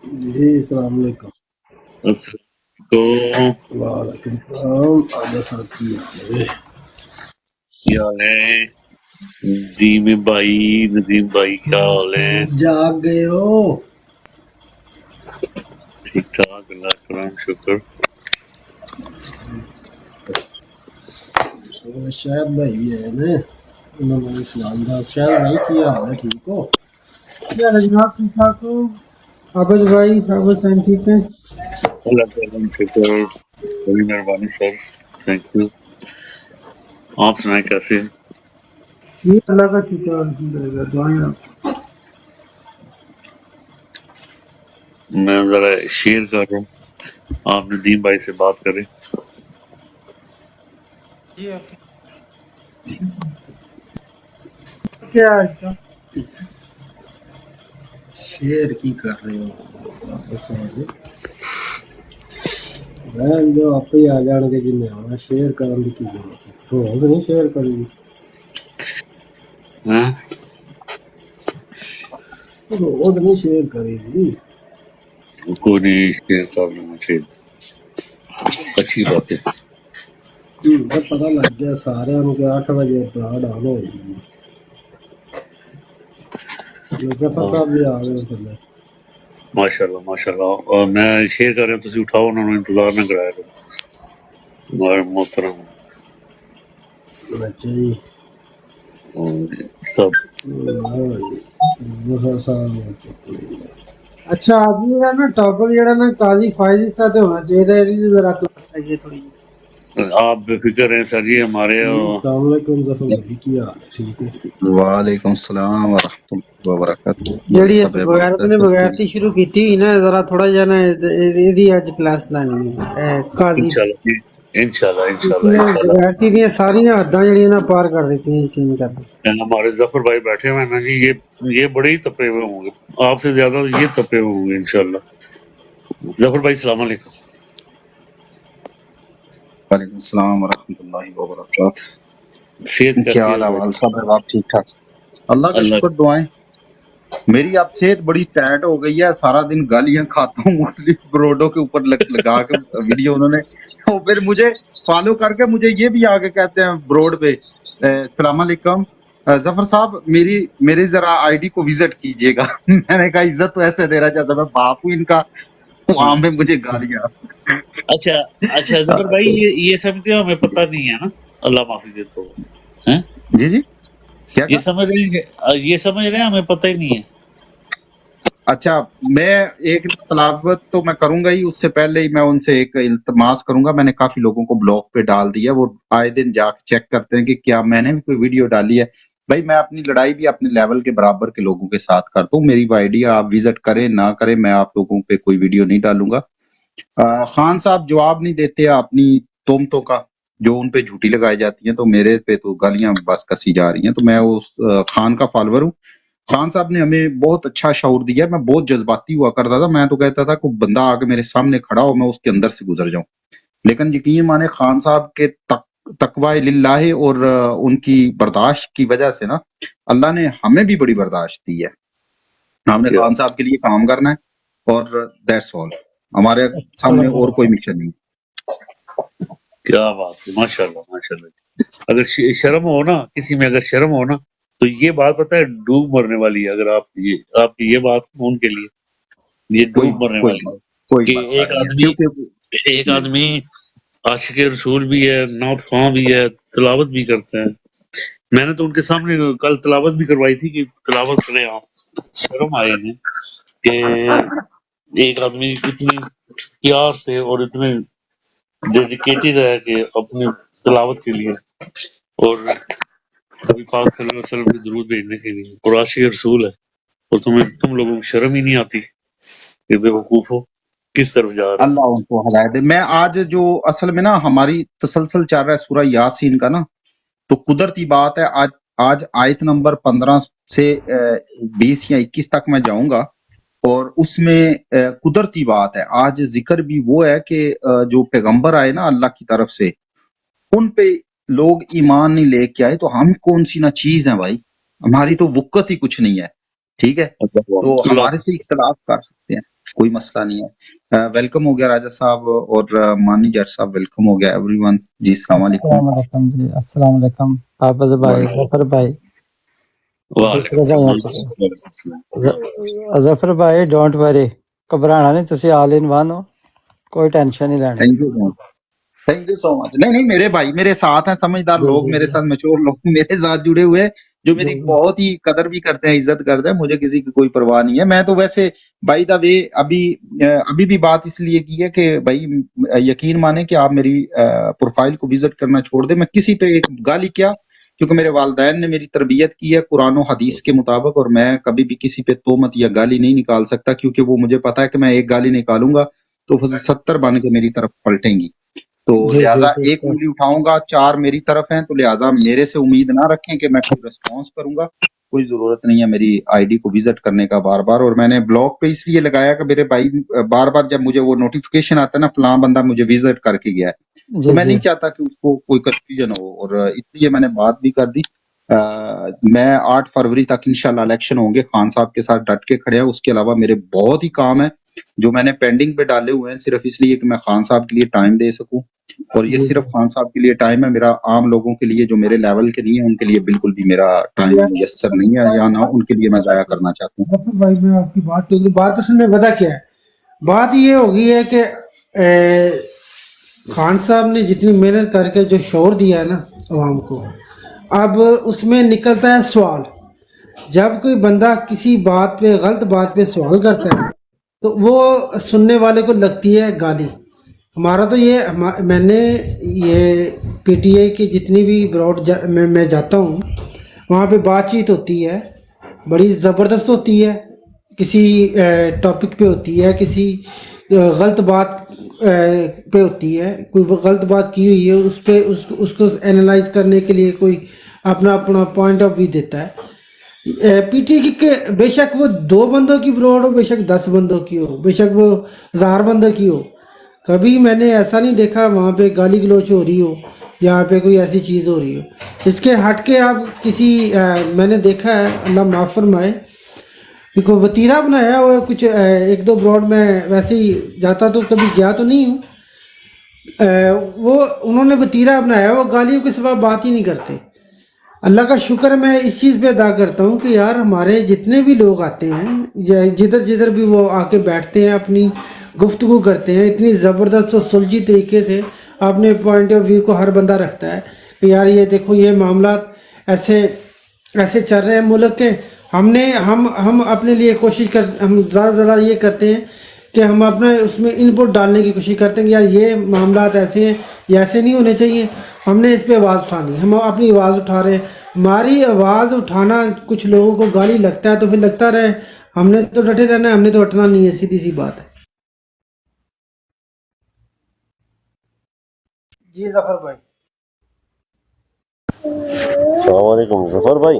جی السلام علیکم۔ السلام علیکم۔ وعلیکم السلام۔ آجا صاحب کی حال ہے؟ کیا حال ہے ندیم بھائی کیا حال ہے؟ جاگ گئے ہو؟ ٹھیک ٹھاک، اللہ کا کرم شکر۔ شاید بھائی بھی ہے نا، انہوں نے اسلام دا۔ شاید بھائی کی حال ہے؟ ٹھیک ہو؟ کیا جناب ٹھیک ٹھاک ہو؟ عابد بھای عابد سین ٹھیک ہیں؟ اللہ کا کرم شکر، بڑی مہربانی سر، تھینک یو۔ آپ سنائیں کیسے ہیں؟ جی اللہ کا شکر الحمدللہ، دعائیں آپ۔ میں ذرا شیئر کر رہا ہوں، آپ ندیم بھائی سے بات کریں۔ جی کیا ہے اس کا؟ شیر کی کر رہے ہو آپ؟ میں جو آپ ہی آ جان کے جن آنا شیئر کرنے کی ضرورت ہے، روز نہیں شیئر کری، ہاں؟ روز نہیں شیئر کری جی۔ کوئی نہیں، شیئر کر لینا چاہیے، اچھی بات ہے۔ جب پتہ لگ گیا سارے کہ 8 بجے براڈ آن ہوئے گی، ظفر ہاں، صاحب بھی آ گئے تھے۔ ماشاء اللہ ماشاء اللہ۔ اور میں شیئر کر رہا ہوں، تسی اٹھاؤ، انہوں نے انتظار نہ کرایا کرو، ہمارے محترم اچھا جی، سب۔ ظفر صاحب نے چک لیا۔ اچھا آدمی کا نا ٹاپک جڑا نا قاضی فائز ساتھ ہونا چاہیے، یہ ذرا کلاس چاہیے تھوڑی جی۔ آپ بے فکر ہیں سر جی، ہمارے جی السلام علیکم ظفر بھائی، کی حال ہے؟ ٹھیک ہے؟ وعلیکم السلام ورحمۃ اللہ وبرکاتہ۔ جڑی اس سب بغیرت نے سب ٹھیک بغیرتی شروع کی تھی نا، ذرا تھوڑا جا نا یہ اج کلاس لانی ہے قاضی۔ انشاءاللہ انشاءاللہ اس انشاءاللہ نے انشاءاللہ۔ بغیرتی دیا ساری حداں جڑیاں نا پار کر دیتی ہیں، یقین کرنا۔ ہمارے ظفر بھائی بیٹھے ہوئے ہیں نا جی، یہ بڑے ہی تپے ہوئے ہوں گے، آپ سے زیادہ یہ تپے ہوئے ہوں گے انشاءاللہ۔ ظفر بھائی السلام علیکم۔ وعلیکم السلام ورحمۃ اللہ صحت وبرکاتہ۔ کیا کیسی ہے حال بھائی؟ احوال صاحب؟ آپ ٹھیک ٹھاک؟ اللہ کا اللہ شکر، دعائیں۔ میری اب صحت بڑی ٹائٹ ہو گئی ہے، سارا دن گالیاں کھاتا ہوں مختلف بروڈوں کے اوپر لگا کے ویڈیو انہوں نے، اور پھر مجھے فالو کر کے مجھے یہ بھی آگے کہتے ہیں بروڈ پہ السلام علیکم ظفر صاحب میری ذرا آئی ڈی کو وزٹ کیجئے گا۔ میں نے کہا عزت تو ایسے دے رہا جیسے میں باپ ہوں ان کا، وہاں پہ مجھے گالیاں۔ اچھا اچھا ظفر بھائی، یہ سمجھتے ہو ہمیں پتہ نہیں ہے نا، اللہ معافی دے تو ہیں؟ جی جی کیا یہ کہا؟ سمجھ رہے ہیں یہ سمجھ رہے ہیں ہمیں پتہ ہی نہیں ہے۔ اچھا، میں ایک تلاوت تو میں کروں گا ہی، اس سے پہلے ہی میں ان سے ایک التماس کروں گا۔ میں نے کافی لوگوں کو بلاک پہ ڈال دیا، وہ آئے دن جا کے چیک کرتے ہیں کہ کیا میں نے بھی کوئی ویڈیو ڈالی ہے۔ بھائی میں اپنی لڑائی بھی اپنے لیول کے برابر کے لوگوں کے ساتھ کرتا ہوں، میری آئیڈیا آپ وزٹ کریں نہ کریں، میں آپ لوگوں پہ کوئی ویڈیو نہیں ڈالوں گا۔ خان صاحب جواب نہیں دیتے اپنی تہمتوں کا جو ان پہ جھوٹی لگائی جاتی ہیں، تو میرے پہ تو گالیاں بس کسی جا رہی ہیں۔ تو میں اس خان کا فالوور ہوں۔ خان صاحب نے ہمیں بہت اچھا شعور دیا۔ میں بہت جذباتی ہوا کرتا تھا، میں تو کہتا تھا کوئی بندہ آ کے میرے سامنے کھڑا ہو میں اس کے اندر سے گزر جاؤں، لیکن یقین مانے خان صاحب کے تقوی للہ اور ان کی برداشت کی وجہ سے نا اللہ نے ہمیں بھی بڑی برداشت دی ہے۔ ہم نے کیا خان صاحب کے لیے کام کرنا ہے اور دیٹس آل، ہمارے سامنے صدق اور اللہ۔ کوئی مشن نہیں۔ کیا بات ہے، ماشاء اللہ ماشاء اللہ۔ اگر شرم ہو نا کسی میں، اگر شرم ہو نا تو یہ بات پتہ ہے ڈوب مرنے والی ہے۔ اگر آپ کی یہ بات ان کے لیے یہ کوئی ڈوب مرنے کوئی والی ہے کوئی کہ مسئلہ نہیں ہے کیونکہ ایک جی آدمی عاشق رسول بھی ہے، نعت خواں بھی ہے، تلاوت بھی کرتا ہے۔ میں نے تو ان کے سامنے کل تلاوت بھی کروائی تھی کہ تلاوت کریں آپ، شرم آئے انہیں کہ ایک آدمی اتنی پیار سے اور اتنے ڈیڈیکیٹڈ ہے کہ اپنی تلاوت کے لیے اور نبی پاک صلی اللہ علیہ وسلم کی درود بھیجنے کے لیے، اور عاشق رسول ہے، اور تم لوگوں کو شرم ہی نہیں آتی کہ بے وقوف ہو کس طرف جا رہے اللہ ان کو ہدایت دے۔ میں آج جو اصل میں نا ہماری تسلسل چل رہا ہے سورہ یاسین کا نا، تو قدرتی بات ہے آج آیت نمبر 15 سے 20 یا 21 تک میں جاؤں گا، اور اس میں قدرتی بات ہے آج ذکر بھی وہ ہے کہ جو پیغمبر آئے نا اللہ کی طرف سے، ان پہ لوگ ایمان نہیں لے کے آئے، تو ہم کون سی نہ چیز ہیں بھائی، ہماری تو وقت ہی کچھ نہیں ہے، ٹھیک ہے، تو اللہ ہمارے سے اختلاف کر سکتے ہیں۔ کوئی مسئلہ نہیں ہے. ویلکم ہو گیا راجہ صاحب اور مانی جٹ صاحب ویلکم ہو گیا ایوری ون. جی السلام علیکم. السلام علیکم جی. السلام علیکم حافظ بھائی, ظفر بھائی, وعلیکم دوسرے بھائی السلام. ظفر بھائی ڈونٹ وری, گھبرانا نہیں, تسی آل ان ون ہو, کوئی ٹینشن نہیں لینی. Thank you thank you so much. نہیں میرے بھائی میرے ساتھ ہیں, سمجھدار جی لوگ جی میرے جی ساتھ, میچور لوگ میرے ساتھ جڑے ہوئے ہیں جو جی میری جی بہت ہی قدر بھی کرتے ہیں, عزت کرتے ہیں. مجھے کسی کی کوئی پرواہ نہیں ہے. میں تو ویسے بائی دا وے ابھی بھی بات اس لیے کی ہے کہ بھائی یقین مانیں کہ آپ میری پروفائل کو وزٹ کرنا چھوڑ دیں. میں کسی پہ ایک گالی کیا, کیونکہ میرے والدین نے میری تربیت کی ہے قرآن و حدیث کے مطابق, اور میں کبھی بھی کسی پہ تہمت یا گالی نہیں نکال سکتا, کیونکہ وہ مجھے پتا ہے کہ میں ایک گالی نکالوں گا تو 70 بن کے میری طرف پلٹیں گی. تو جی جی لہٰذا جی ایک انگلی اٹھاؤں گا, 4 میری طرف ہیں, تو لہٰذا میرے سے امید نہ رکھیں کہ میں کوئی ریسپانس کروں گا. کوئی ضرورت نہیں ہے میری آئی ڈی کو وزٹ کرنے کا بار بار. اور میں نے بلاک پہ اس لیے لگایا کہ میرے بھائی بار بار جب مجھے وہ نوٹیفیکیشن آتا ہے نا فلاں بندہ مجھے وزٹ کر کے گیا ہے, تو جی میں جی نہیں چاہتا کہ اس کو کوئی کنفیوژن ہو, اور اس لیے میں نے بات بھی کر دی. میں 8 فروری تک انشاءاللہ الیکشن ہوں گے, خان صاحب کے ساتھ ڈٹ کے کھڑے ہیں. اس کے علاوہ میرے بہت ہی کام ہیں جو میں نے پینڈنگ پہ ڈالے ہوئے ہیں, صرف اس لیے کہ میں خان صاحب کے لیے ٹائم دے سکوں. اور یہ جی صرف خان صاحب کے لیے ٹائم ہے, میرا عام لوگوں کے لیے جو میرے لیول کے نہیں ہے ان کے لیے بالکل بھی میرا ٹائم میسر نہیں ہے, یا نہ ان کے لیے میں ضائع کرنا چاہتا ہوں. ظفر بھائی میں آپ کی بات ٹوک, بات اصل میں پتہ کیا ہے, بات یہ ہوگی ہے کہ خان صاحب نے جتنی محنت کر کے جو شعور دیا ہے نا عوام کو, اب اس میں نکلتا ہے سوال. جب کوئی بندہ کسی بات پہ غلط بات پہ سوال کرتا ہے تو وہ سننے والے کو لگتی ہے گالی. ہمارا تو یہ میں نے یہ پی ٹی آئی کی جتنی بھی میں جاتا ہوں, وہاں پہ بات چیت ہوتی ہے, بڑی زبردست ہوتی ہے, کسی ٹاپک پہ ہوتی ہے, کسی غلط بات پہ ہوتی ہے, کوئی غلط بات کی ہوئی ہے اس پہ اس کو اینالائز کرنے کے لیے کوئی اپنا پوائنٹ آف ویو دیتا ہے. پی ٹی آئی کے بے شک وہ 2 بندوں کی بروڈ ہو, بے شک 10 بندوں کی ہو, بے شک وہ 1000 بندوں کی ہو, کبھی میں نے ایسا نہیں دیکھا وہاں پہ گالی گلوچ ہو رہی ہو, یہاں پہ کوئی ایسی چیز ہو رہی ہو. اس کے ہٹ کے آپ کسی میں نے دیکھا ہے, اللہ معاف فرمائے, کوئی وتیرہ بنایا ہوا ہے کچھ 1-2 براڈ میں ویسے ہی جاتا تو کبھی گیا تو نہیں ہوں, وہ انہوں نے وتیرہ بنایا, وہ گالیوں کے سوا بات ہی نہیں کرتے. اللہ کا شکر میں اس چیز پہ ادا کرتا ہوں کہ یار ہمارے جتنے بھی لوگ آتے ہیں جدھر بھی وہ آ کے بیٹھتے ہیں, اپنی گفتگو کرتے ہیں اتنی زبردست اور سلجھی طریقے سے, اپنے پوائنٹ آف ویو کو ہر بندہ رکھتا ہے کہ یار یہ دیکھو یہ معاملات ایسے چل رہے ہیں ملک کے. ہم اپنے لیے کوشش ہم زیادہ یہ کرتے ہیں کہ ہم اپنا اس میں ان پٹ ڈالنے کی کوشش کرتے ہیں کہ یار یہ معاملات ایسے ہیں, یہ ایسے نہیں ہونے چاہیے, ہم نے اس پہ آواز اٹھانی, ہم اپنی آواز اٹھا رہے ہیں. ہماری آواز اٹھانا کچھ لوگوں کو گالی لگتا ہے تو پھر لگتا رہے, ہم نے تو ڈٹے رہنا ہے, ہم نے تو ہٹنا نہیں ہے, سیدھی سی بات ہے. جی ظفر بھائی. السلام علیکم ظفر بھائی.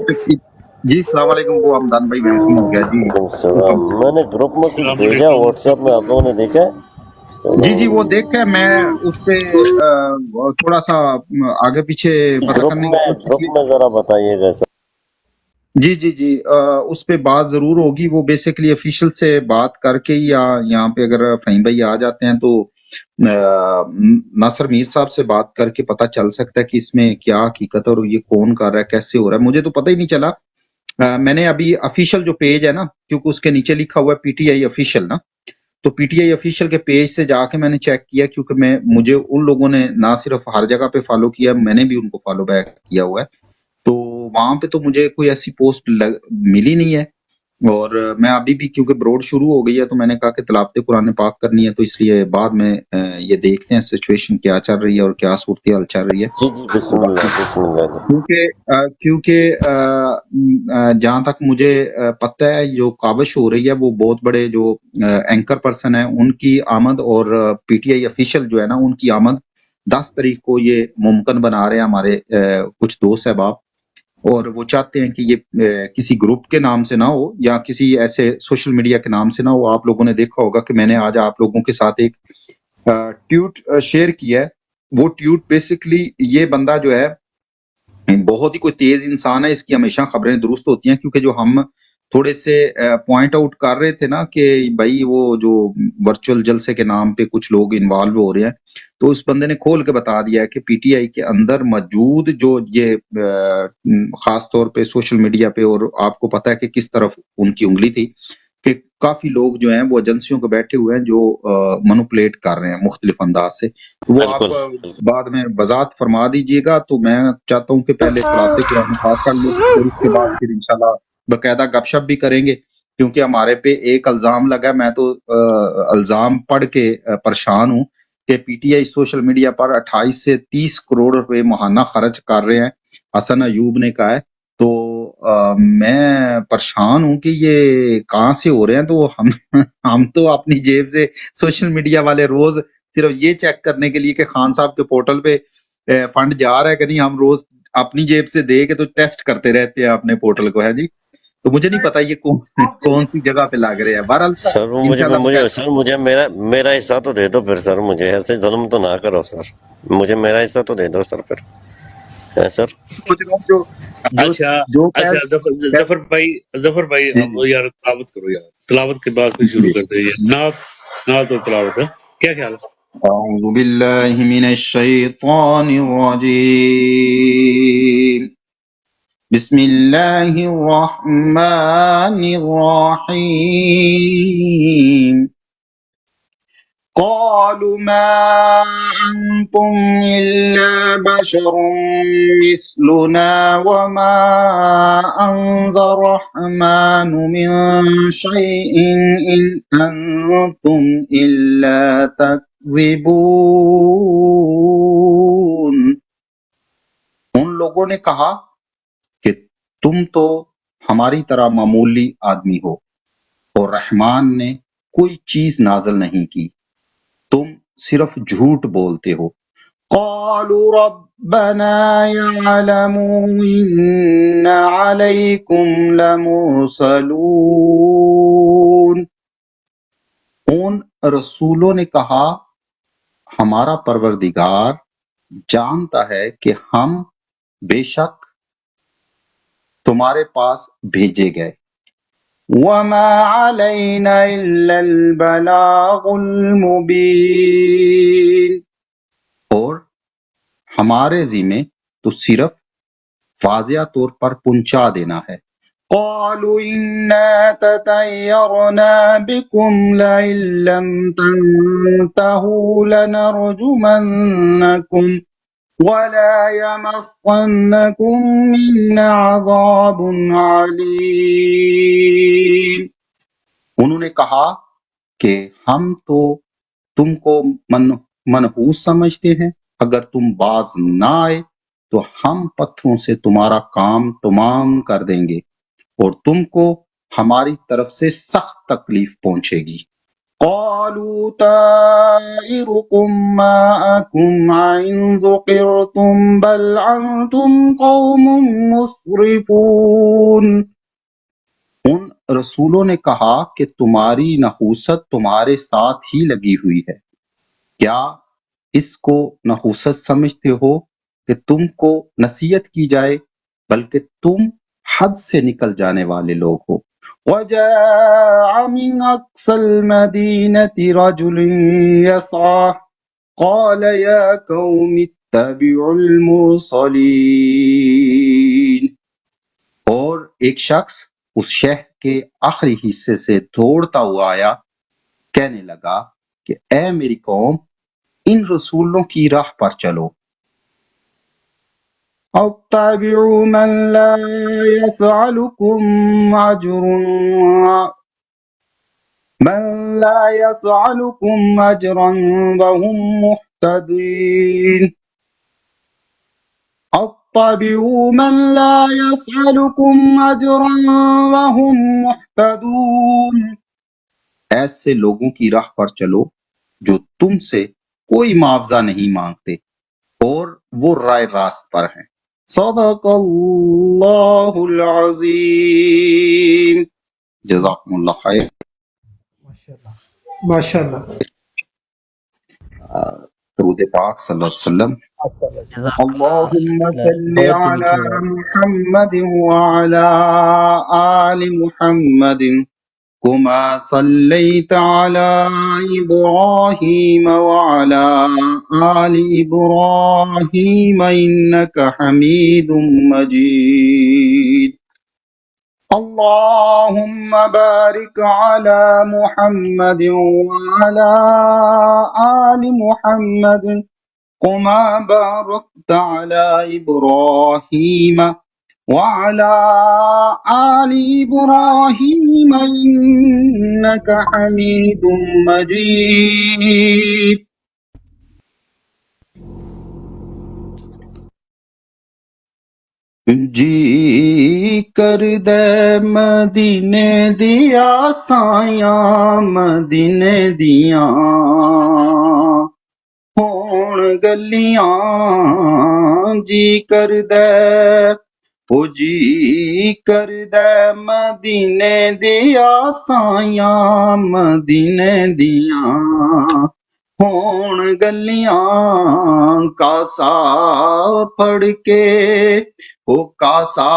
جی السلام علیکم, وہ حمدان بھائی ویلکم ہو گیا. جی وعلیکم السلام. میں نے گروپ میں کچھ السلام بھیجا علیکم. واٹس ایپ میں, آپ لوگوں نے دیکھا ہے؟ جی وہ دیکھ کے میں اس پہ تھوڑا سا آگے پیچھے پتہ کرنے کی کوشش گروپ کی. میں ذرا بتائیے گا سر. جی اس پہ بات ضرور ہوگی. وہ بیسیکلی افیشل سے بات کر کے, یا یہاں پہ اگر فہیم بھائی آ جاتے ہیں تو ناصر میر صاحب سے بات کر کے پتہ چل سکتا ہے کہ اس میں کیا حقیقت ہے اور یہ کون کر رہا ہے, کیسے ہو رہا ہے. مجھے تو پتہ ہی نہیں چلا. میں نے ابھی افیشل جو پیج ہے نا, کیونکہ اس کے نیچے لکھا ہوا ہے پی ٹی آئی افیشل نا, تو پی ٹی آئی افیشل کے پیج سے جا کے میں نے چیک کیا, کیونکہ مجھے ان لوگوں نے نہ صرف ہر جگہ پہ فالو کیا, میں نے بھی ان کو فالو بیک کیا ہوا ہے. تو وہاں پہ تو مجھے کوئی ایسی پوسٹ ملی نہیں ہے. اور میں ابھی بھی کیونکہ بروڈ شروع ہو گئی ہے تو میں نے کہا کہ تلاوت قرآن پاک کرنی ہے, تو اس لیے بعد میں یہ دیکھتے ہیں سچویشن کیا چل رہی ہے اور کیا صورتحال چل رہی ہے. جی بسم اللہ بسم اللہ. کیونکہ جہاں تک مجھے پتہ ہے جو کاوش ہو رہی ہے وہ بہت بڑے جو اینکر پرسن ہیں ان کی آمد, اور پی ٹی آئی افیشل جو ہے نا ان کی آمد 10 تاریخ کو یہ ممکن بنا رہے ہیں ہمارے کچھ دوست احباب, اور وہ چاہتے ہیں کہ یہ کسی گروپ کے نام سے نہ ہو یا کسی ایسے سوشل میڈیا کے نام سے نہ ہو. آپ لوگوں نے دیکھا ہوگا کہ میں نے آج آپ لوگوں کے ساتھ ایک ٹویٹ شیئر کیا ہے. وہ ٹویٹ بیسکلی یہ بندہ جو ہے بہت ہی کوئی تیز انسان ہے, اس کی ہمیشہ خبریں درست ہوتی ہیں, کیونکہ جو ہم تھوڑے سے پوائنٹ آؤٹ کر رہے تھے نا کہ بھائی وہ جو ورچوئل جلسے کے نام پہ کچھ لوگ انوالو ہو رہے ہیں، تو اس بندے نے کھول کے بتا دیا ہے کہ پی ٹی آئی کے اندر موجود جو یہ خاص طور پہ سوشل میڈیا پہ، اور آپ کو پتا ہے کہ کس طرف ان کی انگلی تھی، کہ کافی لوگ جو ہیں وہ ایجنسیوں کو بیٹھے ہوئے ہیں جو مینوپولیٹ کر رہے ہیں مختلف انداز سے. وہ آپ بالکل بعد میں وضاحت فرما دیجئے گا. تو میں چاہتا ہوں کہ پہلے خلاصے قرآن پاک کر لیں، پھر اس کے بعد پھر انشاءاللہ باقاعدہ گپ شپ بھی کریں گے، کیونکہ ہمارے پہ ایک الزام لگا. میں تو الزام پڑھ کے پریشان ہوں کہ P T I social media پر 28 سے 30 کروڑ روپے ماہانہ خرچ کر رہے ہیں، حسن ایوب نے کہا ہے. تو میں پریشان ہوں کہ یہ کہاں سے ہو رہے ہیں. تو ہم تو اپنی جیب سے سوشل میڈیا والے روز صرف یہ چیک کرنے کے لیے کہ خان صاحب کے پورٹل پہ فنڈ جا رہا ہے کہ نہیں، ہم روز اپنی جیب سے دے کے تو ٹیسٹ کرتے رہتے ہیں اپنے پورٹل کو، ہے جی. تو مجھے نہیں پتا یہ کون سی جگہ پہ لگ رہے ہیں. بہرحال سر، وہ انشاءاللہ سر مجھے میرا حصہ تو دے دو پھر سر، مجھے ایسے ظلم تو نہ کرو سر، مجھے میرا حصہ تو دے دو سر پھر. سر سوچ رہا ہوں جو اچھا جو اچھا ظفر بھائی جی اب یار تلاوت کرو یار، تلاوت کے بعد پھر شروع جی کرتے ہیں. نعت اور تلاوت ہے، کیا خیال ہے؟ اعوذ باللہ من الشیطان الرجیم، بسم اللہ الرحمن الرحیم. قالوا ما أنتم إلا بشر مثلنا وما أنزل الرحمن من شيء إن أنتم إلا تكذبون. ان لوگوں نے کہا کہ تم تو ہماری طرح معمولی آدمی ہو اور رحمان نے کوئی چیز نازل نہیں کی، تم صرف جھوٹ بولتے ہو. قالوا ربنا يعلم إن عليكم لمرسلون. ان رسولوں نے کہا ہمارا پروردگار جانتا ہے کہ ہم بے شک تمہارے پاس بھیجے گئے. وما علينا إلا البلاغ المبين. اور ہمارے ذمہ تو صرف واضح طور پر پہنچا دینا ہے. قالوا إنا تطيرنا بكم لئن لم تنتهوا لنرجمنكم ولا يمسنكم منا عذاب علیم. انہوں نے کہا کہ ہم تو تم کو منحوس سمجھتے ہیں، اگر تم باز نہ آئے تو ہم پتھروں سے تمہارا کام تمام کر دیں گے اور تم کو ہماری طرف سے سخت تکلیف پہنچے گی. قالوا طائركم معكم إن ذكرتم بل أنتم قوم مسرفون. ان رسولوں نے کہا کہ تمہاری نحوست تمہارے ساتھ ہی لگی ہوئی ہے، کیا اس کو نحوست سمجھتے ہو کہ تم کو نصیحت کی جائے، بلکہ تم حد سے نکل جانے والے لوگ ہو. وجاء من أقصى المدينة رجل يسعى قال يا قوم اتبعوا المرسلين. اور ایک شخص اس شہر کے آخری حصے سے دوڑتا ہوا آیا، کہنے لگا کہ اے میری قوم، ان رسولوں کی راہ پر چلو. اتبعوا من لا يسألكم أجرا وهم مهتدين. اتبعوا من لا يسألكم أجرا وهم مهتدون. ایسے لوگوں کی راہ پر چلو جو تم سے کوئی معاوضہ نہیں مانگتے اور وہ رائے راست پر ہیں. صدق اللہ العظیم. جزاکم اللہ خیر. ماشاء اللہ. تو درود پاک صلی اللہ علیہ وسلم. اللهم صل على محمد وعلى آل محمد كما صليت على إبراهيم وعلى آل إبراهيم إنك حميد مجيد. اللهم بارك على محمد وعلى آل محمد كما باركت على إبراهيم وعلى آل إبراهيم إنك حميد مجيد. جی کردے مدینے دیا سایاں مدینے دیاں ہون گلیاں جی کردے او جی کردے مدینے دیا سایاں مدینے دیاں ہون گلیاں کاسا پھڑ کے او کاسا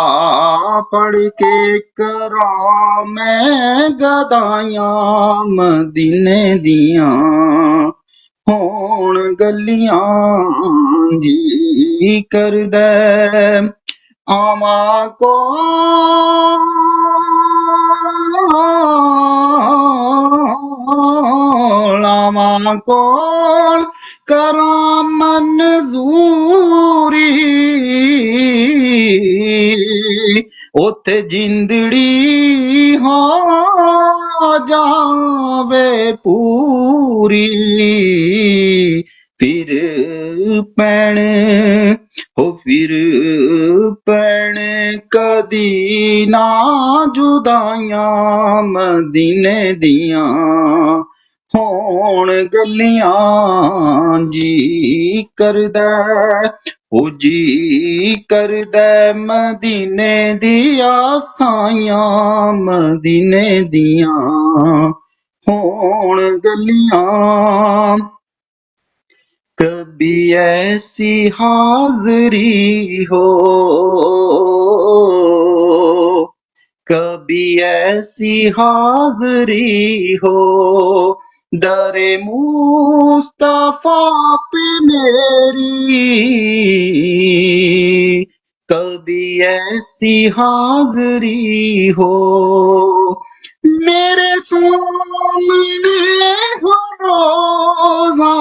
پڑھ کے کراں میں گدائیاں مدینے دیاں ہون گلیاں جی کردے آواں کول کراں منظوری اوتھے جندڑی ہو جاوے پوری پھر پین کدی نہ جدائیاں مدینے دیاں ہون گلیاں جی کردے او جی کردے مدینے دیا سایاں مدینے دیاں ہون گلیاں کبھی ایسی حاضری ہو کبھی ایسی حاضری ہو در مصطفیٰ پہ میری کبھی ایسی حاضری ہو میرے سامنے ہو روزہ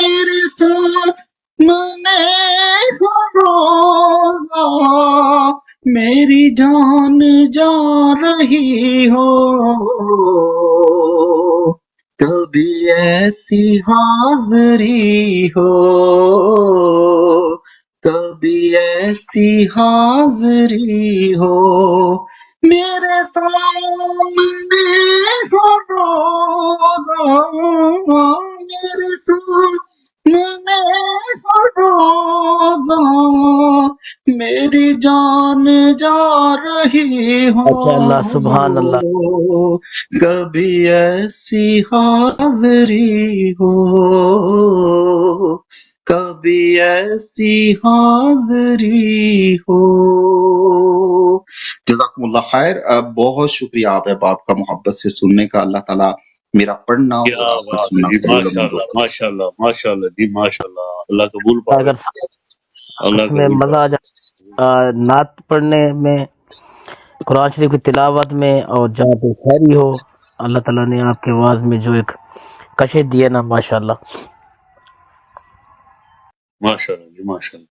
میرے سامنے ہو روزہ میری جان جا رہی ہو کبھی ایسی حاضری ہو کبھی ایسی حاضری ہو میرے سامنے ہو روزہ میرے سامنے ہو روزہ میری جان جا رہی ہو اللہ سبحان اللہ کبھی ایسی حاضری ہو کبھی ایسی حاضری ہو. جزاکم اللہ خیر. بہت شکریہ آپ احباب کا محبت سے سننے کا. اللہ تعالیٰ میرا پڑھنا اور کیا آپ کا بات سننا ہے جی، قبول و ماشاء منظور اللہ ماشاء اللہ ماشاء اللہ جی، ماشاء اللہ. اللہ قبول پائے، اگر اللہ میں قبول مزہ آ پائے. جائے نعت پڑھنے میں، قرآن شریف کی تلاوت میں، اور جہاں پہ خیری ہو. اللہ تعالیٰ نے آپ کے آواز میں جو ایک کشش دی ہے نا، ماشاء اللہ. ماشاء اللہ جی، ماشاء اللہ،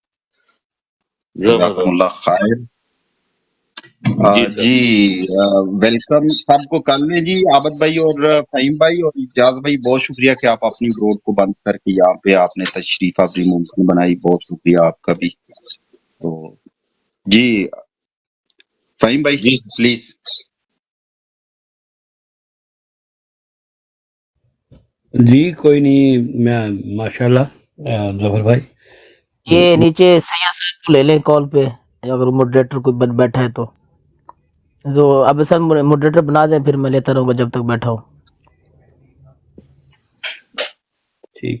جزاکم زبردست. اللہ خیر. جی سر. جی ویلکم سب کو کر لیں جی. عابد بھائی اور فہیم بھائی اور اجاز بھائی، بہت شکریہ کہ آپ اپنی بروڈ کو بند کر کے یہاں پہ آپ نے تشریف آوری ممکن بنائی. بہت شکریہ آپ کا بھی. تو جی فہیم بھائی جی پلیز. جی کوئی نہیں، میں ماشاءاللہ ظفر بھائی یہ نیچے سید صاحب کو لے لیں کال پہ، اگر موڈریٹر کوئی بیٹھا ہے تو اب سر موڈریٹر بنا دیں، پھر میں لیتا رہوں گا جب تک بیٹھا ہوں. ٹھیک.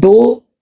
2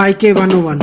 IK101।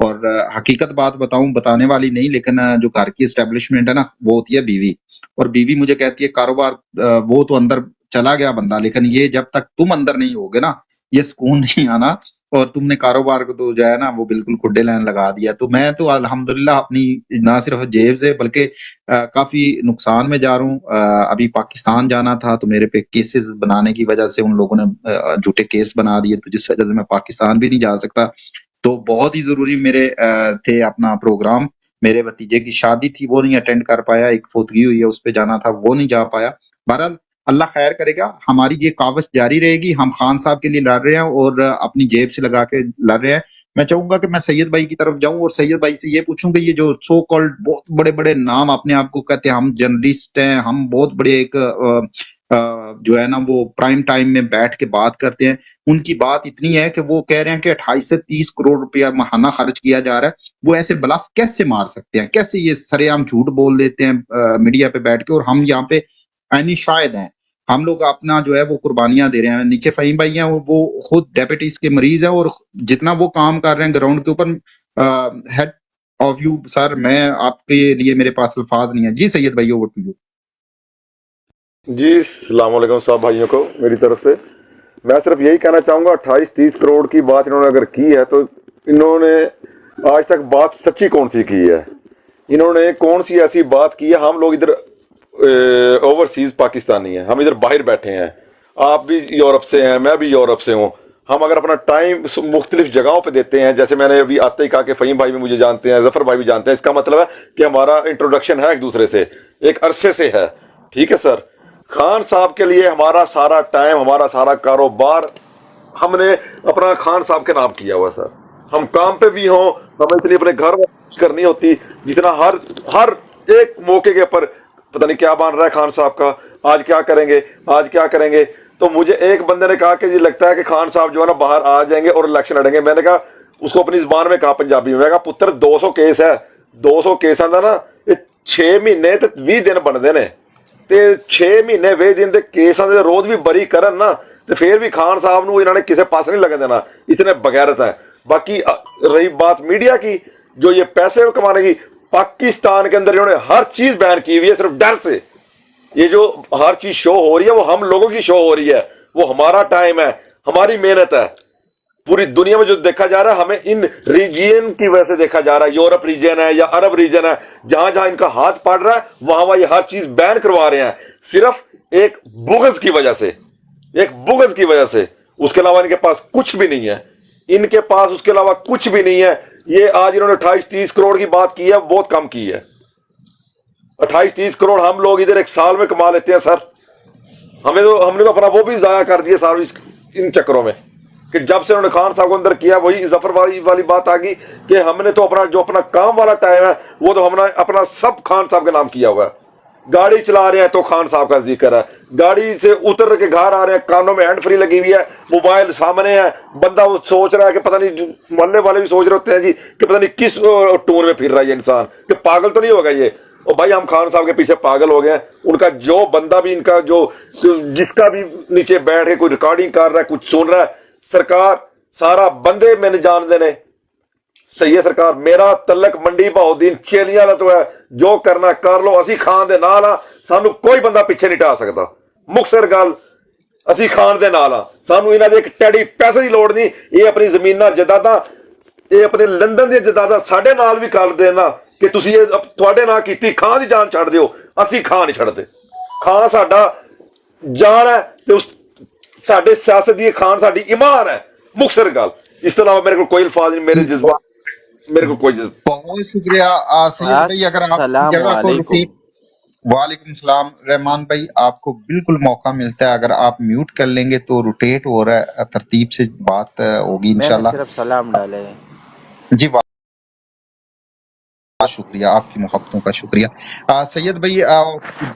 اور حقیقت بات بتاؤں، بتانے والی نہیں، لیکن جو گھر کی اسٹیبلشمنٹ ہے نا وہ ہوتی ہے بیوی، اور بیوی مجھے کہتی ہے کاروبار وہ تو اندر چلا گیا بندہ، لیکن یہ جب تک تم اندر نہیں ہوگے نا یہ سکون نہیں آنا، اور تم نے کاروبار کو تو جو ہے نا وہ بالکل کڈے لائن لگا دیا۔ تو میں تو الحمدللہ اپنی نہ صرف جیب سے بلکہ کافی نقصان میں جا رہا ہوں۔ ابھی پاکستان جانا تھا تو میرے پہ کیسز بنانے کی وجہ سے ان لوگوں نے جھوٹے کیس بنا دیے، تو جس وجہ سے میں پاکستان بھی نہیں جا سکتا۔ تو بہت ہی ضروری میرے تھے اپنا پروگرام، میرے بھتیجے کی شادی تھی وہ نہیں اٹینڈ کر پایا، ایک فوتگی ہوئی ہے اس پہ جانا تھا وہ نہیں جا پایا۔ بہرحال اللہ خیر کرے گا، ہماری یہ کاوش جاری رہے گی، ہم خان صاحب کے لیے لڑ رہے ہیں اور اپنی جیب سے لگا کے لڑ رہے ہیں۔ میں چاہوں گا کہ میں سید بھائی کی طرف جاؤں اور سید بھائی سے یہ پوچھوں کہ یہ جو سو کالڈ بہت بڑے بڑے نام اپنے آپ کو کہتے ہیں ہم جرنلسٹ ہیں، ہم بہت بڑے ایک جو ہے نا وہ پرائم ٹائم میں بیٹھ کے بات کرتے ہیں، ان کی بات اتنی ہے کہ وہ کہہ رہے ہیں کہ 28 سے 30 کروڑ روپیہ ماہانہ خرچ کیا جا رہا ہے، وہ ایسے بلاف کیسے مار سکتے ہیں؟ کیسے یہ سرے عام جھوٹ بول دیتے ہیں میڈیا پہ بیٹھ کے، اور ہم یہاں پہ عینی شاہد ہیں، ہم لوگ اپنا جو ہے وہ قربانیاں دے رہے ہیں۔ نیچے فہیم بھائی ہیں وہ خود ڈائبٹیز کے مریض ہیں، اور جتنا وہ کام کر رہے ہیں گراؤنڈ کے اوپر، ہیڈ آف یو سر، میں آپ کے لیے میرے پاس الفاظ نہیں ہے۔ جی سید بھائی اوور ٹو یو۔ جی السلام علیکم سب بھائیوں کو میری طرف سے۔ میں صرف یہی کہنا چاہوں گا 28-30 کروڑ کی بات انہوں نے اگر کی ہے تو انہوں نے آج تک بات سچی کون سی کی ہے؟ انہوں نے کون سی ایسی بات کی ہے؟ ہم لوگ ادھر اوورسیز پاکستانی ہیں، ہم ادھر باہر بیٹھے ہیں، آپ بھی یورپ سے ہیں، میں بھی یورپ سے ہوں، ہم اگر اپنا ٹائم مختلف جگہوں پہ دیتے ہیں، جیسے میں نے ابھی آتے ہی کہا کہ فہیم بھائی بھی مجھے جانتے ہیں، ظفر بھائی بھی جانتے ہیں، اس کا مطلب ہے کہ ہمارا انٹروڈکشن ہے ایک دوسرے سے ایک عرصے سے ہے، ٹھیک ہے سر۔ خان صاحب کے لیے ہمارا سارا ٹائم، ہمارا سارا کاروبار ہم نے اپنا خان صاحب کے نام کیا ہوا سر۔ ہم کام پہ بھی ہوں، ہمیں اتنی اپنے گھر کرنی ہوتی جتنا ہر ایک موقع کے اوپر پتہ نہیں کیا بن رہا ہے خان صاحب کا، آج کیا کریں گے، آج کیا کریں گے۔ تو مجھے ایک بندے نے کہا کہ یہ لگتا ہے کہ خان صاحب جو ہے نا باہر آ جائیں گے اور الیکشن لڑیں گے۔ میں نے کہا اس کو اپنی زبان میں کہا پنجابی میں، کہا پتر 200 کیس ہے، 200 کیس آندا نا 6 مہینے تے 20 دن بنتے ہیں، تے 6 مہینے 20 دن کے کیساں دے روز بھی بری کرن نا تے پھر بھی خان صاحب نو انہوں نے کسی پاس نہیں لگن دینا، اتنے بغیرت ہیں۔ باقی رہی بات میڈیا کی جو یہ پیسے کمانے کی، پاکستان کے اندر انہوں نے ہر چیز بین کی ہوئی ہے صرف ڈر سے۔ یہ جو ہر چیز شو ہو رہی ہے وہ ہم لوگوں کی شو ہو رہی ہے، وہ ہمارا ٹائم ہے، ہماری محنت ہے۔ پوری دنیا میں جو دیکھا جا رہا ہے ہمیں ان ریجین کی وجہ سے دیکھا جا رہا ہے، یورپ ریجن ہے یا عرب ریجن ہے، جہاں جہاں ان کا ہاتھ پڑ رہا ہے وہاں یہ ہر چیز بین کروا رہے ہیں، صرف ایک بغض کی وجہ سے، ایک بغض کی وجہ سے۔ اس کے علاوہ ان کے پاس کچھ بھی نہیں ہے، ان کے پاس اس کے علاوہ کچھ بھی نہیں ہے۔ یہ آج انہوں نے 28-30 کروڑ کی بات کی ہے، بہت کم کی ہے۔ 28-30 کروڑ ہم لوگ ادھر ایک سال میں کما لیتے ہیں سر۔ ہم نے تو اپنا وہ بھی ضائع کر دیا سارے ان چکروں میں، کہ جب سے انہوں نے خان صاحب کو اندر کیا وہی ظفر والی بات آ گئی کہ ہم نے تو اپنا کام والا ٹائم ہے وہ تو ہم نے اپنا سب خان صاحب کے نام کیا ہوا ہے۔ گاڑی چلا رہے ہیں تو خان صاحب کا ذکر ہے، گاڑی سے اتر کے گھر آ رہے ہیں کانوں میں ہینڈ فری لگی ہوئی ہے، موبائل سامنے ہے، بندہ وہ سوچ رہا ہے کہ پتہ نہیں، محلے والے بھی سوچ رہے ہوتے ہیں جی کہ پتہ نہیں کس ٹور میں پھر رہا ہے یہ انسان، کہ پاگل تو نہیں ہوگا یہ۔ اور بھائی ہم خان صاحب کے پیچھے پاگل ہو گئے ہیں۔ ان کا جو بندہ بھی ان کا جس کا بھی نیچے بیٹھ کے کوئی ریکارڈنگ کر رہا ہے، کچھ سن رہا ہے، سرکار سارا بندے میں نے جان دینے صحیح ہے سرکار، میرا تلک منڈی بہودین چیلیاں تو ہے، جو کرنا کر لو، اسی خان دے نال ہاں، سانو کوئی بندہ پیچھے نہیں ٹا سکتا۔ مختصر گل، اسی خان دے نال ہاں، سانو انہاں دے ایک ٹیڑی پیسے دی لوڑ نہیں۔ یہ اپنی زمیناں جائیداداں، یہ اپنے لندن دی جائیداداں ساڈے نال بھی کر دینا کہ تسی یہ تواڈے نال کیتی، خان دی جان چھڑ دیو، اسی خان نہیں چھڑ دے۔ خان ساڈا جان ہے تے اس ساڈے سیاست دی خان ساڈی ایمان ہے، مختصر گل۔ اس کے علاوہ میرے کو کوئی الفاظ نہیں، میرے جذبات، میرے کو کوئی جذبات۔ بہت شکریہ سید بھائی، اگر آپ کی جگہ کو روٹیٹ، وعلیکم السلام رحمان بھائی، آپ کو بالکل موقع ملتا ہے، اگر آپ میوٹ کر لیں گے تو روٹیٹ ہو رہا ہے، ترتیب سے بات ہوگی انشاءاللہ۔ میں نے صرف سلام ڈالے ہیں۔ جی شکریہ، آپ کی محبتوں کا شکریہ۔ سید بھائی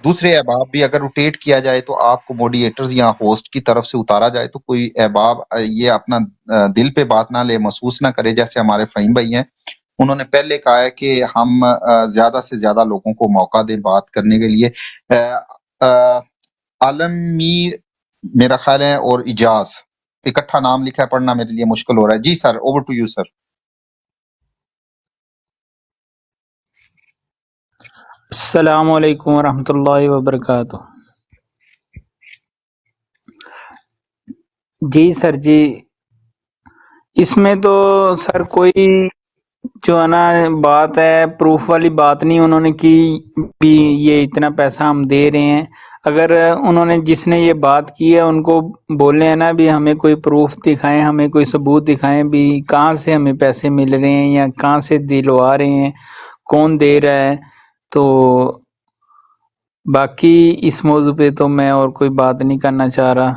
دوسرے احباب بھی اگر روٹیٹ کیا جائے تو آپ کو موڈیٹرز یا ہوسٹ کی طرف سے اتارا جائے تو کوئی احباب یہ اپنا دل پہ بات نہ لے، محسوس نہ کرے، جیسے ہمارے فہیم بھائی ہیں، انہوں نے پہلے کہا ہے کہ ہم زیادہ سے زیادہ لوگوں کو موقع دیں بات کرنے کے لیے۔ عالمی میرا خیال ہے اور اجاز، اکٹھا نام لکھا ہے، پڑھنا میرے لیے مشکل ہو رہا ہے۔ جی سر، اوور ٹو یو سر۔ السلام علیکم ورحمۃ اللہ وبرکاتہ. جی سر جی، اس میں تو سر کوئی جو ہے نا بات ہے پروف والی بات نہیں انہوں نے کی بھی یہ اتنا پیسہ ہم دے رہے ہیں. اگر انہوں نے جس نے یہ بات کی ہے ان کو بولنے ہیں نا بھی ہمیں کوئی پروف دکھائیں، ہمیں کوئی ثبوت دکھائیں بھی کہاں سے ہمیں پیسے مل رہے ہیں یا کہاں سے دلوا رہے ہیں، کون دے رہا ہے. تو باقی اس موضوع پہ تو میں اور کوئی بات نہیں کرنا چاہ رہا.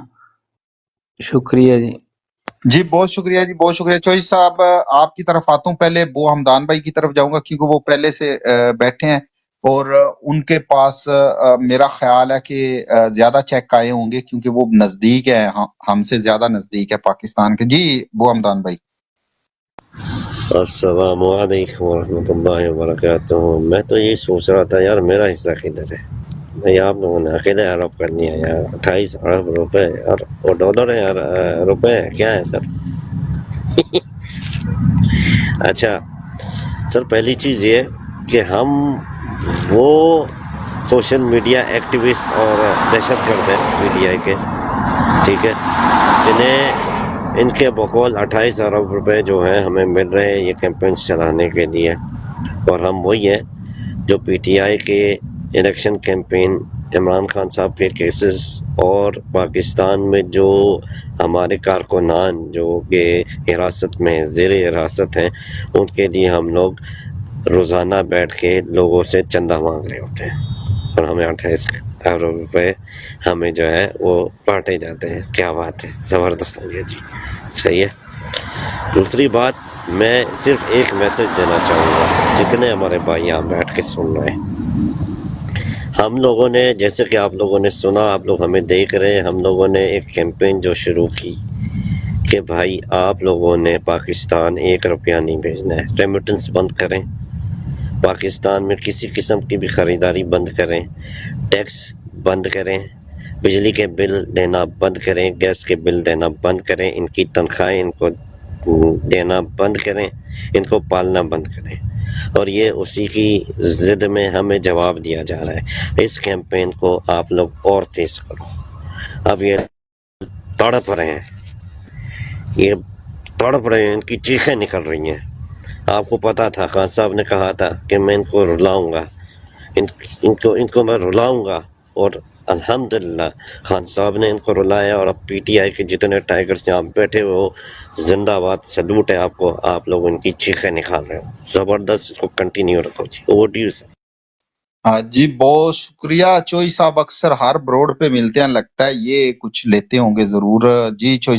شکریہ جی. جی بہت شکریہ، جی بہت شکریہ. چوہی صاحب آپ کی طرف آتا ہوں، پہلے بو حمدان بھائی کی طرف جاؤں گا کیونکہ وہ پہلے سے بیٹھے ہیں اور ان کے پاس میرا خیال ہے کہ زیادہ چیک آئے ہوں گے کیونکہ وہ نزدیک ہے، ہم سے زیادہ نزدیک ہے پاکستان کے. جی بو حمدان بھائی. السلام علیکم ورحمۃ اللہ وبرکاتہ. میں تو یہ سوچ رہا تھا یار میرا حصہ کدھر ہے. نہیں آپ لوگوں نے عقیدہ عرب کرنی ہے یار. 28 ارب روپے اور ڈالر ہے یار، روپے کیا ہے سر؟ اچھا سر، پہلی چیز یہ کہ ہم وہ سوشل میڈیا ایکٹیوسٹ اور دہشت گرد ہیں پی ٹی آئی کے، ٹھیک ہے، جنہیں ان کے بقول 28 ارب روپے جو ہیں ہمیں مل رہے ہیں یہ کیمپینس چلانے کے لیے، اور ہم وہی ہیں جو پی ٹی آئی کے الیکشن کیمپین، عمران خان صاحب کے کیسز اور پاکستان میں جو ہمارے کارکنان جو کہ حراست میں زیر حراست ہیں ان کے لیے ہم لوگ روزانہ بیٹھ کے لوگوں سے چندہ مانگ رہے ہوتے ہیں اور ہمیں 28 ارب روپے ہمیں جو ہے وہ بانٹے جاتے ہیں. کیا بات ہے، زبردست ہو گیا جی، صحیح ہے. دوسری بات، میں صرف ایک میسج دینا چاہوں گا جتنے ہمارے بھائی یہاں بیٹھ کے سن رہے ہیں. ہم لوگوں نے، جیسے کہ آپ لوگوں نے سنا، آپ لوگ ہمیں دیکھ رہے ہیں، ہم لوگوں نے ایک کیمپین جو شروع کی کہ بھائی آپ لوگوں نے پاکستان 1 روپیہ نہیں بھیجنا ہے، ریمیٹنس بند کریں، پاکستان میں کسی قسم کی بھی خریداری بند کریں، ٹیکس بند کریں، بجلی کے بل دینا بند کریں، گیس کے بل دینا بند کریں، ان کی تنخواہیں ان کو دینا بند کریں، ان کو پالنا بند کریں. اور یہ اسی کی ضد میں ہمیں جواب دیا جا رہا ہے. اس کیمپین کو آپ لوگ اور تیز کرو. اب یہ تڑپ رہے ہیں، یہ تڑپ رہے ہیں، ان کی چیخیں نکل رہی ہیں. آپ کو پتا تھا خان صاحب نے کہا تھا کہ میں ان کو رلاؤں گا، ان کو میں رلاؤں گا، اور الحمدللہ خان صاحب نے ان کو رلایا. اور اب پی ٹی آئی کے جتنے ٹائیگرز یہاں بیٹھے ہوئے ہو، زندہ باد، سلوٹ ہے آپ کو، آپ لوگ ان کی چیخیں نکال رہے ہو. زبردست، اس کو کنٹینیو رکھو جی. Over to you sir. جی بہت شکریہ. چوئی صاحب اکثر ہر بروڈ پہ ملتے ہیں، لگتا ہے یہ کچھ لیتے ہوں گے ضرور. جی چوئی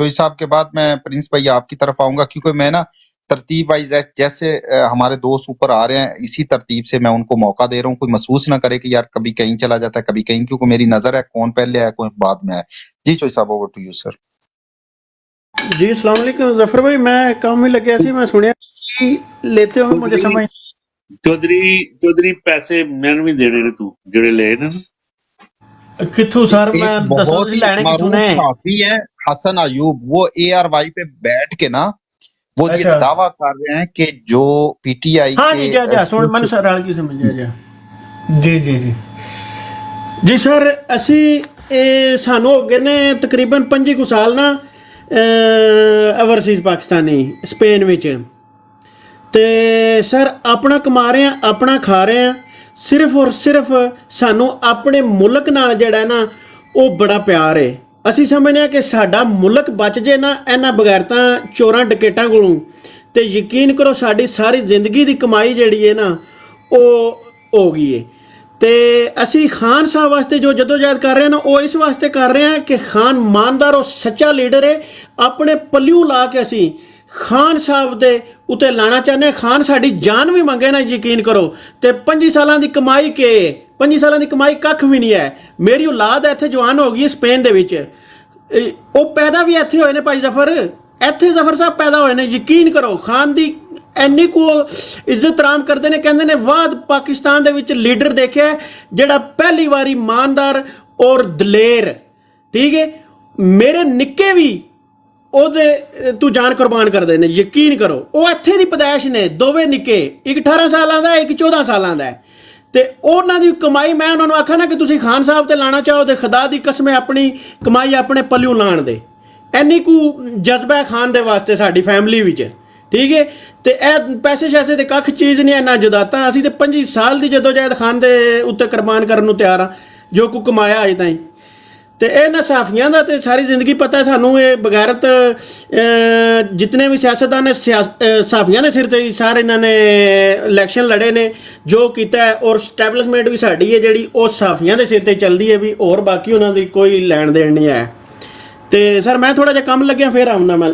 صاحب کے بعد میں پرنس بھائی آپ کی طرف آؤں گا کیونکہ میں نا ترتیب وائز جیسے ہمارے دوست اوپر آ رہے ہیں اسی ترتیب سے میں ان کو موقع دے رہا ہوں. کوئی محسوس نہ کرے کہ یار کبھی کہیں چلا جاتا ہے کبھی کہیں، کیونکہ میری نظر ہے کون پہلے آیا کون بعد میں آیا. جی چوئی صاحب اوور ٹو یو سر. جی السلام علیکم ظفر بھائی، میں کام میں لگیا سی، میں سنیا لیتے ہوں مجھے سمجھ. چودھری پیسے میں بھی دینے نے تو جڑے لے نا. کتھوں سر میں ایک دسو بہت تسی ہی لینے کتھوں معروف نے؟ صحافی ہے حسن ایوب، وہ اے آر وائی پہ بیٹھ کے نا وہ یہ اچھا دعویٰ کر رہے ہیں کہ جو پی ٹی آئی ہاں کے جی، جا سن میں سر رل کی سمجھ جا. جی جی جی جی سر، اسی سانو ہو گئے نے تقریباً 25 سال نا اوورسیز پاکستانی سپین وچ، تے سر اپنا کما رہے ہیں، اپنا کھا رہے ہیں، صرف اور صرف سانو اپنے ملک نال جڑا ہے نا وہ بڑا پیار ہے. اسی سمجھنے ہیں کہ ساڈا ملک بچ جے نا اینا بغیرتاں چوراں ڈکیٹاں کولوں، تے یقین کرو ساڈی ساری زندگی دی کمائی جڑی ہے نا وہ ہو گئی ہے. تے اسی خان صاحب واسطے جو جدوجہد کر رہے ہیں نا وہ اس واسطے کر رہے ہیں کہ خان ماندار اور سچا لیڈر ہے. اپنے پلیوں لا کے اسی خان صاحب دے اتے لانا چاہنے. خان ساڈی جان بھی منگے نا یقین کرو تے 25 سالاں دی کمائی کے 25 سالاں دی کمائی کھ بھی نہیں ہے. میری اولاد ایتھے جوان ہو گئی سپین دے وچ، وہ پیدا بھی ایتھے ہوئے نے بھائی ظفر، ایتھے ظفر صاحب پیدا ہوئے نے. یقین کرو خان دی اینی کو عزت رام کرتے ہیں، کہندے نے واہ پاکستان دے وچ لیڈر دیکھا ہے جڑا پہلی واری ایماندار اور دلیر، ٹھیک ہے. میرے نکے بھی او دے تو جان قربان کر دے نے. یقین کرو وہ ایتھے دی پیدائش نے، دوویں نکے، ایک 18 سالاں دا ہے ایک 14 سالاں دا ہے. ਤੇ ਉਹਨਾਂ ਦੀ ਕਮਾਈ ਮੈਂ ਉਹਨਾਂ ਨੂੰ ਆਖਾਂ ਨਾ ਕਿ ਤੁਸੀਂ ਖਾਨ ਸਾਹਿਬ ਤੇ ਲਾਣਾ ਚਾਹੋ ਤੇ ਖੁਦਾ ਦੀ ਕਸਮ ਹੈ ਆਪਣੀ ਕਮਾਈ ਆਪਣੇ ਪੱਲਿਓਂ ਲਾਣ ਦੇ, ਇੰਨੀ ਕੁ ਜਜ਼ਬਾ ਹੈ ਖਾਨ ਦੇ ਵਾਸਤੇ ਸਾਡੀ ਫੈਮਿਲੀ ਵਿੱਚ, ਠੀਕ ਹੈ। ਤੇ ਇਹ ਪੈਸੇ ਸ਼ੈਸੇ ਤੇ ਕੱਖ ਚੀਜ਼ ਨਹੀਂ, ਇੰਨਾ ਜਦਾਤਾਂ ਅਸੀਂ ਤੇ 25 ਸਾਲ ਦੀ ਜਦੋਜਹਿਦ ਖਾਨ ਦੇ ਉੱਤੇ ਕੁਰਬਾਨ ਕਰਨ ਨੂੰ ਤਿਆਰ ਹਾਂ, ਜੋ ਕੁ ਕਮਾਇਆ ਅਜੇ ਤਾਈਂ। ਤੇ ਇਹਨਾਂ ਸਾਫੀਆਂ ਦਾ ਤੇ ਸਾਰੀ ਜ਼ਿੰਦਗੀ ਪਤਾ ਹੈ ਸਾਨੂੰ, ਇਹ ਬਗੈਰਤ ਜਿਤਨੇ ਵੀ ਸਿਆਸਤਦਾਨ ਨੇ ਸਾਫੀਆਂ ਦੇ ਸਿਰ ਤੇ ਹੀ ਸਾਰੇ ਇਹਨਾਂ ਨੇ ਇਲੈਕਸ਼ਨ ਲੜੇ ਨੇ, ਜੋ ਕੀਤਾ ਹੈ। ਔਰ ਸਟੈਬਲਿਸ਼ਮੈਂਟ ਵੀ ਸਾਡੀ ਹੈ ਜਿਹੜੀ ਉਹ ਸਾਫੀਆਂ ਦੇ ਸਿਰ ਤੇ ਚੱਲਦੀ ਹੈ ਵੀ, ਹੋਰ ਬਾਕੀ ਉਹਨਾਂ ਦੀ ਕੋਈ ਲੈਣ ਦੇਣ ਨਹੀਂ ਹੈ। ਤੇ ਸਰ ਮੈਂ ਥੋੜਾ ਜਿਹਾ ਕੰਮ ਲੱਗਿਆ, ਫਿਰ ਆਉਣਾ ਮੈਂ।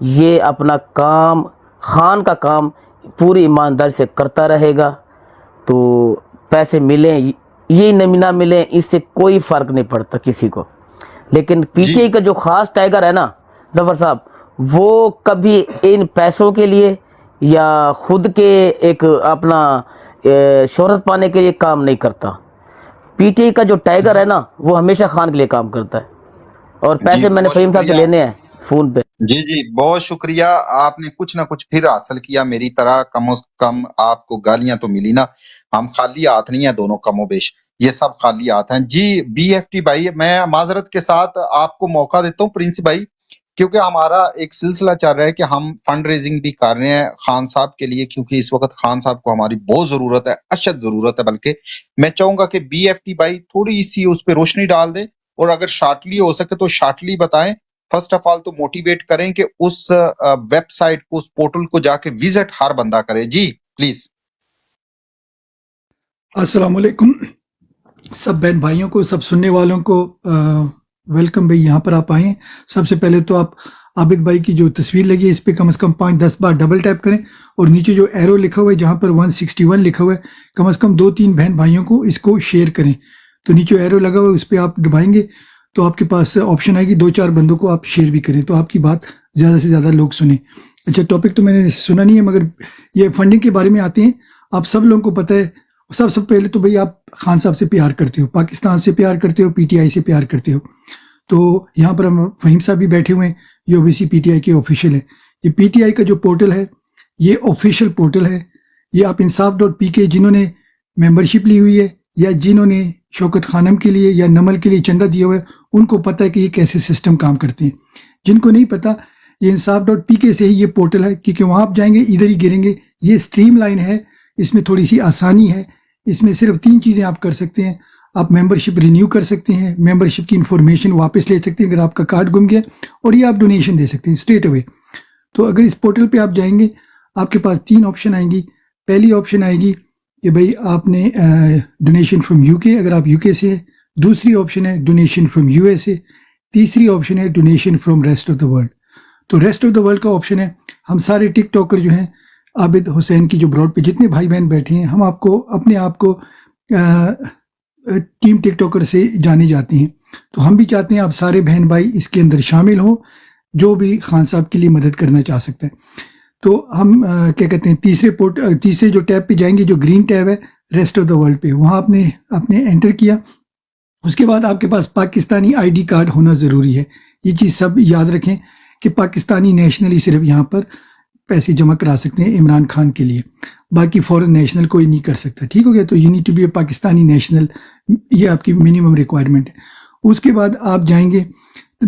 یہ اپنا کام خان کا کام پوری ایمانداری سے کرتا رہے گا تو پیسے ملیں یہ نہ ملیں اس سے کوئی فرق نہیں پڑتا کسی کو. لیکن پی ٹی آئی کا جو خاص ٹائگر ہے نا ظفر صاحب, وہ کبھی ان پیسوں کے لیے یا خود کے ایک اپنا شہرت پانے کے لیے کام نہیں کرتا. پی ٹی آئی کا جو ٹائگر ہے نا وہ ہمیشہ خان کے لیے کام کرتا ہے, اور پیسے میں نے فہیم صاحب سے لینے ہیں فون پہ. جی بہت شکریہ, آپ نے کچھ نہ کچھ پھر حاصل کیا میری طرح. کم از کم آپ کو گالیاں تو ملی نا, ہم خالی ہاتھ نہیں ہیں دونوں کم و بیش, یہ سب خالی ہاتھ ہیں. جی بی ایف ٹی بھائی, میں معذرت کے ساتھ آپ کو موقع دیتا ہوں پرنس بھائی, کیونکہ ہمارا ایک سلسلہ چل رہا ہے کہ ہم فنڈ ریزنگ بھی کر رہے ہیں خان صاحب کے لیے, کیونکہ اس وقت خان صاحب کو ہماری بہت ضرورت ہے, اشد ضرورت ہے. بلکہ میں چاہوں گا کہ بی ایف ٹی بھائی تھوڑی سی اس پہ روشنی ڈال دیں, اور اگر شارٹلی ہو سکے تو شارٹلی بتائیں. فرسٹ آف آل تو موٹیویٹ کریں کہ اس ویب سائٹ کو, اس پورٹل کو جا کے وزٹ ہر بندہ کرے. جی پلیز. السلام علیکم سب بہن بھائیوں کو, سب سننے والوں کو ویلکم بھائی, یہاں پر آپ آئیں. سب سے پہلے تو آپ عابد بھائی کی جو تصویر لگی ہے اس پہ کم از کم 5-10 بار ڈبل ٹیپ کریں, اور نیچے جو ایرو لکھا ہوا ہے جہاں پر 161 لکھا ہوا ہے, کم از کم 2-3 بہن بھائیوں کو اس کو شیئر کریں. تو نیچے ایرو لگا ہوا ہے اس پہ آپ دبائیں گے تو آپ کے پاس آپشن آئے گی 2-4 بندوں کو آپ شیئر بھی کریں, تو آپ کی بات زیادہ سے زیادہ لوگ سنیں. اچھا, ٹاپک تو میں نے سنا نہیں ہے, مگر یہ فنڈنگ کے بارے میں آتے ہیں. آپ سب لوگوں کو پتہ ہے, سب پہلے تو بھئی آپ خان صاحب سے پیار کرتے ہو, پاکستان سے پیار کرتے ہو, پی ٹی آئی سے پیار کرتے ہو. تو یہاں پر ہم فہیم صاحب بھی بیٹھے ہوئے ہیں, یہ اوبیسی پی ٹی آئی کے آفیشیل ہے. یہ پی ٹی آئی کا جو پورٹل ہے یہ آفیشیل پورٹل ہے. یہ آپ انصاف.pk جنہوں نے ممبرشپ لی ہوئی ہے یا جنہوں نے شوکت خانم کے لیے یا نمل کے لیے چندہ دیا ہوا ہے, ان کو پتہ ہے کہ یہ کیسے سسٹم کام کرتے ہیں. جن کو نہیں پتہ, یہ انصاف.pk سے ہی یہ پورٹل ہے, کیونکہ وہاں آپ جائیں گے ادھر ہی گریں گے. یہ سٹریم لائن ہے, اس میں تھوڑی سی آسانی ہے. اس میں صرف 3 چیزیں آپ کر سکتے ہیں. آپ ممبرشپ رینیو کر سکتے ہیں, ممبرشپ کی انفارمیشن واپس لے سکتے ہیں اگر آپ کا کارڈ گم گیا, اور یہ آپ ڈونیشن دے سکتے ہیں اسٹریٹ اوے. تو اگر اس پورٹل پہ آپ جائیں گے آپ کے پاس 3 آپشن آئیں گی. پہلی آپشن آئے گی کہ بھئی آپ نے ڈونیشن فرام یو کے, اگر آپ یو کے سے ہیں. دوسری آپشن ہے donation from U S A. تیسری آپشن ہے donation from rest of the world. تو ریسٹ آف دا ورلڈ کا آپشن ہے, ہم سارے ٹک ٹاکر جو ہیں عابد حسین کی جو براڈ پہ جتنے بھائی بہن بیٹھے ہیں, ہم آپ کو اپنے آپ کو ٹیم ٹک ٹاکر سے جانے جاتے ہیں. تو ہم بھی چاہتے ہیں آپ سارے بہن بھائی اس کے اندر شامل ہوں جو بھی خان صاحب کے لیے مدد کرنا چاہ سکتا ہے. تو ہم کیا کہتے ہیں تیسرے جو ٹیب پہ جائیں گے, جو گرین ٹیب ہے ریسٹ آف دا ورلڈ پہ, وہاں آپ نے انٹر کیا. اس کے بعد آپ کے پاس پاکستانی آئی ڈی کارڈ ہونا ضروری ہے. یہ چیز سب یاد رکھیں کہ پاکستانی نیشنلی صرف یہاں پر پیسے جمع کرا سکتے ہیں عمران خان کے لیے, باقی فورن نیشنل کوئی نہیں کر سکتا. ٹھیک ہو گیا, تو you need to be a Pakistani national, یہ آپ کی منیمم ریکوائرمنٹ ہے. اس کے بعد آپ جائیں گے,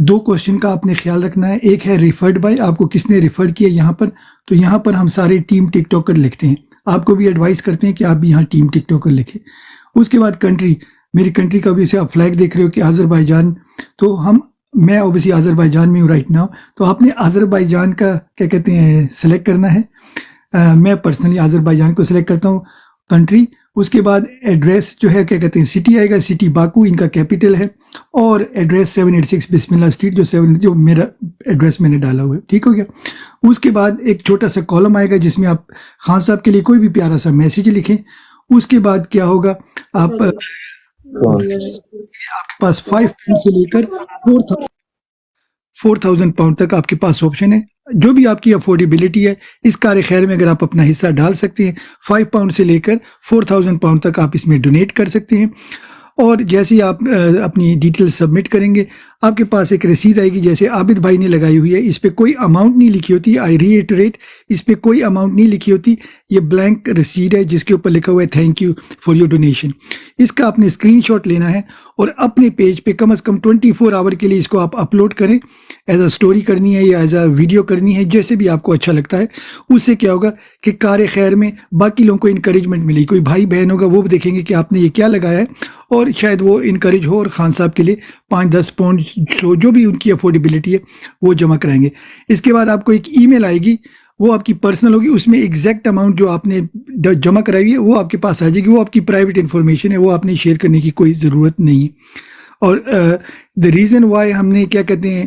2 کوشچن کا آپ نے خیال رکھنا ہے. ایک ہے ریفرڈ بائی, آپ کو کس نے ریفرڈ کیا یہاں پر. تو یہاں پر ہم سارے ٹیم ٹک ٹاکر لکھتے ہیں, آپ کو بھی ایڈوائز کرتے ہیں کہ آپ بھی یہاں ٹیم ٹک ٹاکر لکھیں. اس کے بعد کنٹری, میری کنٹری کا بھی سے آپ فلیگ دیکھ رہے ہو کہ آذربائیجان, تو میں اوبیسلی آذربائیجان میں ہوں رائٹ ناؤ. تو آپ نے آذربائیجان کا کیا کہتے ہیں سلیکٹ کرنا ہے. میں پرسنلی آذربائیجان کو سلیکٹ کرتا ہوں کنٹری. اس کے بعد ایڈریس جو ہے کیا کہتے ہیں سٹی آئے گا, سٹی باکو ان کا کیپٹل ہے, اور ایڈریس 786 بسم اللہ اسٹریٹ جو میرا ایڈریس میں نے ڈالا ہوا ہے. ٹھیک ہو گیا. اس کے بعد ایک چھوٹا سا کالم آئے گا جس میں آپ خان صاحب کے لیے کوئی بھی پیارا سا میسیج لکھیں. اس کے بعد کیا ہوگا, آپ کے پاس 5 پاؤنڈ سے لے کر 4,000 پاؤنڈ تک آپ کے پاس آپشن ہے. جو بھی آپ کی افورڈیبلٹی ہے اس کار خیر میں اگر آپ اپنا حصہ ڈال سکتے ہیں, 5 پاؤنڈ سے لے کر 4,000 پاؤنڈ تک آپ اس میں ڈونیٹ کر سکتے ہیں. اور جیسے ہی آپ اپنی ڈیٹیل سبمٹ کریں گے آپ کے پاس ایک رسید آئے گی, جیسے عابد بھائی نے لگائی ہوئی ہے. اس پہ کوئی اماؤنٹ نہیں لکھی ہوتی, آئی ری ایٹریٹ, اس پہ کوئی اماؤنٹ نہیں لکھی ہوتی. یہ بلینک رسید ہے جس کے اوپر لکھا ہوا ہے thank you for your donation. اس کا آپ نے اسکرین شاٹ لینا ہے اور اپنے پیج پہ کم از کم 24 آور کے لیے اس کو آپ اپلوڈ کریں. ایز اے سٹوری کرنی ہے یا ایز اے ویڈیو کرنی ہے, جیسے بھی آپ کو اچھا لگتا ہے. اس سے کیا ہوگا کہ کار خیر میں باقی لوگوں کو انکریجمنٹ ملے. کوئی بھائی بہن ہوگا وہ بھی دیکھیں گے کہ آپ نے یہ کیا لگایا ہے, اور شاید وہ انکریج ہو اور خان صاحب کے لیے 5-10 پاؤنڈ جو بھی ان کی افورڈیبلٹی ہے وہ جمع کرائیں گے. اس کے بعد آپ کو ایک ای میل آئے گی, وہ آپ کی پرسنل ہوگی. اس میں ایگزیکٹ اماؤنٹ جو آپ نے جمع کرائی ہوئی ہے وہ آپ کے پاس آ جائے گی. وہ آپ کی پرائیویٹ انفارمیشن ہے, وہ آپ نے شیئر کرنے کی کوئی ضرورت نہیں ہے. اور دا ریزن وائی ہم نے کیا کہتے ہیں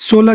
16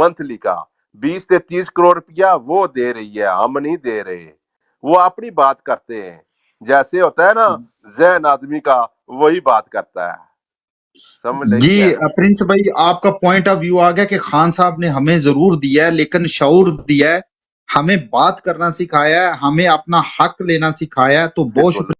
منتھلی کا 20 سے 30 کروڑ روپیہ وہ دے رہی ہے, ہم نہیں دے رہے. وہ اپنی بات کرتے ہیں, جیسے ہوتا ہے نا ذہن آدمی کا وہی بات کرتا ہے. سمجھ لگی جی ہے؟ پرنس بھائی آپ کا پوائنٹ آف ویو آ گیا کہ خان صاحب نے ہمیں ضرور دیا ہے لیکن شعور دیا ہے, ہمیں بات کرنا سکھایا ہے, ہمیں اپنا حق لینا سکھایا ہے, تو بہت بالکل. شکریہ